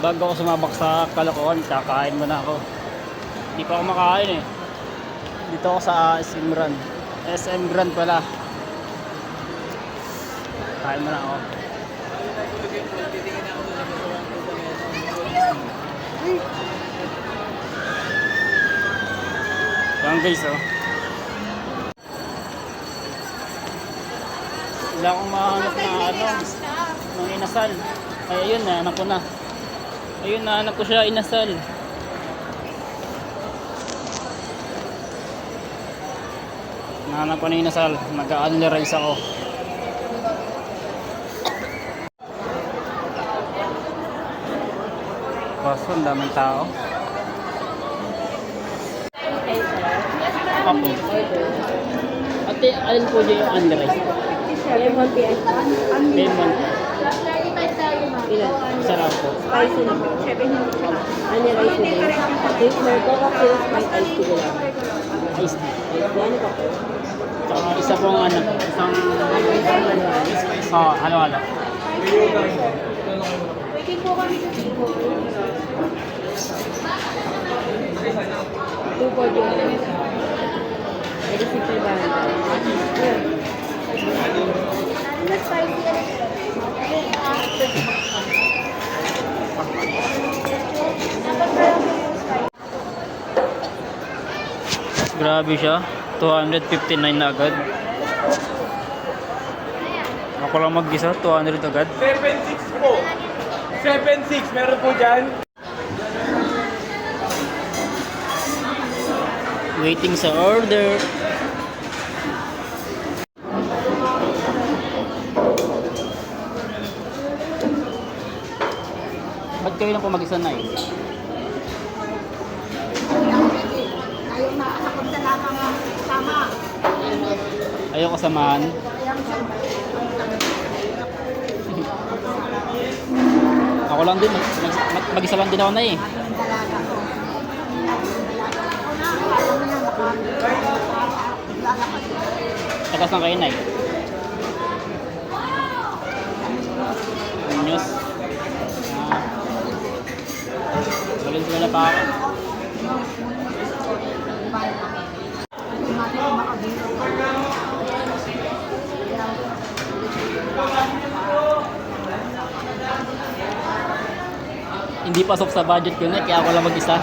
Bago ako sumabak sa kalokohan, kakain muna ako. Hindi pa ako makain eh. Dito ako sa SM Grand. SM Grand pala. Kain muna ako. Yan guys oh. Wala akong mahanap na ng inasal. Ay ayun, nahanap ko na. Ayun, nahanap ko siya, inasal. Nahanap ko na inasal. Nag-only rice ako. Kaso, ang daming tao. Ako. Ate, alin po dyan yung only rice? Lemon tea. Lemon. Ilan? Sarap po. Spicy na po. Ano rice na din? This more coca pills, may ice tea lang. Ice tea. Ano pa po? Tsaka isa pong ano, isang halo-halo. Waiting po kami sa table. 2 po dyan. May receipt na ba? Mas spicy. Grabe siya. 259 na agad. Ako lang mag-isa, 200 agad. 7.6 po. 7.6 meron po dyan. Waiting sa order. Ba't kayo lang po mag-isa na eh? Ayoko samahan. Ako lang din. Mag-isa lang din ako na eh. Tagas lang kayo na eh. News. Valenzuela pa ako. Hindi pasok sa budget ko na, kaya ako lang mag-isa.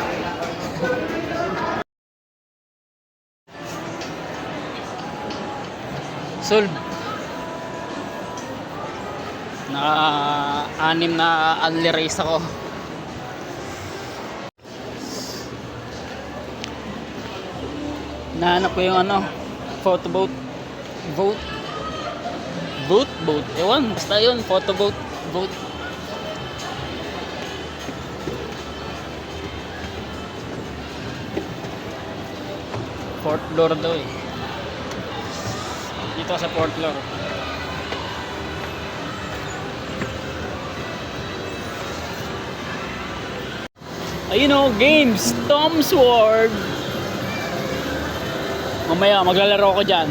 Solve. Naka-anim na only rice ako. Nahanap ko yung ano, photo boat. Boat. Ewan, basta yun, photo boat. Fourth floor daw eh. Dito sa fourth floor. Ayun o, games, Tom Sword. Mamaya maglalaro ko dyan.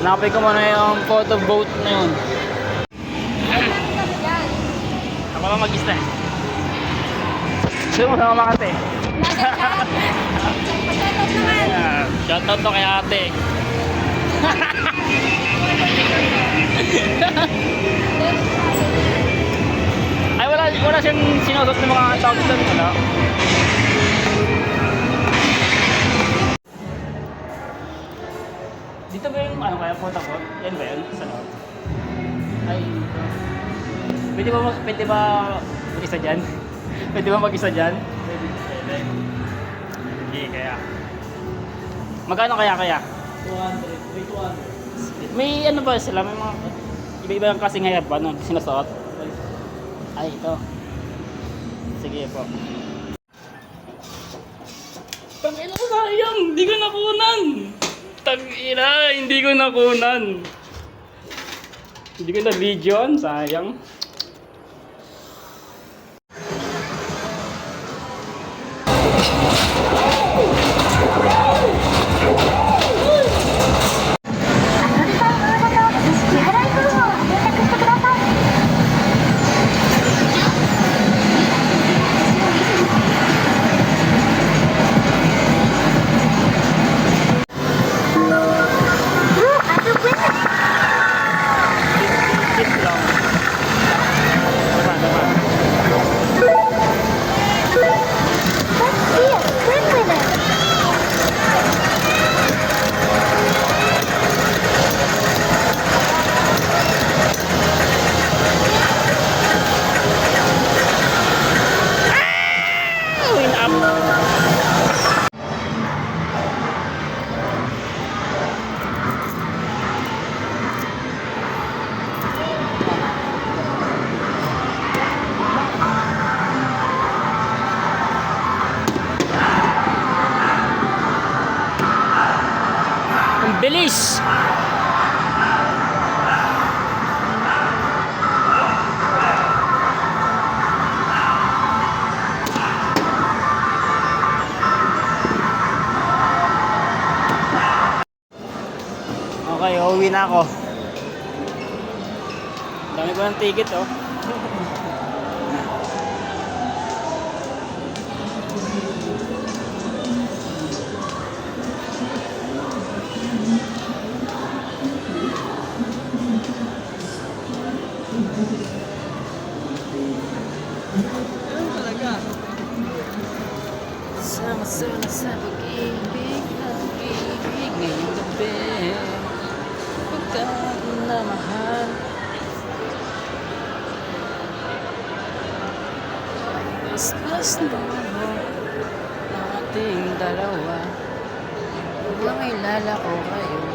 Hanapin ko muna yung photo boat na yun. Ako lang mag-isa. Gusto mo sama mga ate? Shoutout to kay ate. Ay wala siyang sinusot ng mga tawag doon, wala. Dito ba yung ano kaya photo boat? Yan ba yun? Sa loob? Ay. Pwede ba mag-isa dyan? Pwede ba mag-isa dyan? Pwede. Okay, kaya. Magkano kaya? 200. May ano ba sila? May mga iba-iba yung kasing hayab ba? Ano? Sinasuot? Ay, ito. Sige po. Tangina, sayang! Hindi ko nakunan! Tangina, hindi ko nakunan! Hindi ko na video, sayang. Okay, uuwi na ako. Dami ko ng ticket, oh. Sama-sama sa pag-ibig at pag-ibig ngayong gabi. Pagkat na mahal. Mas na ang ating dalawa. Huwag ilala ko kayo.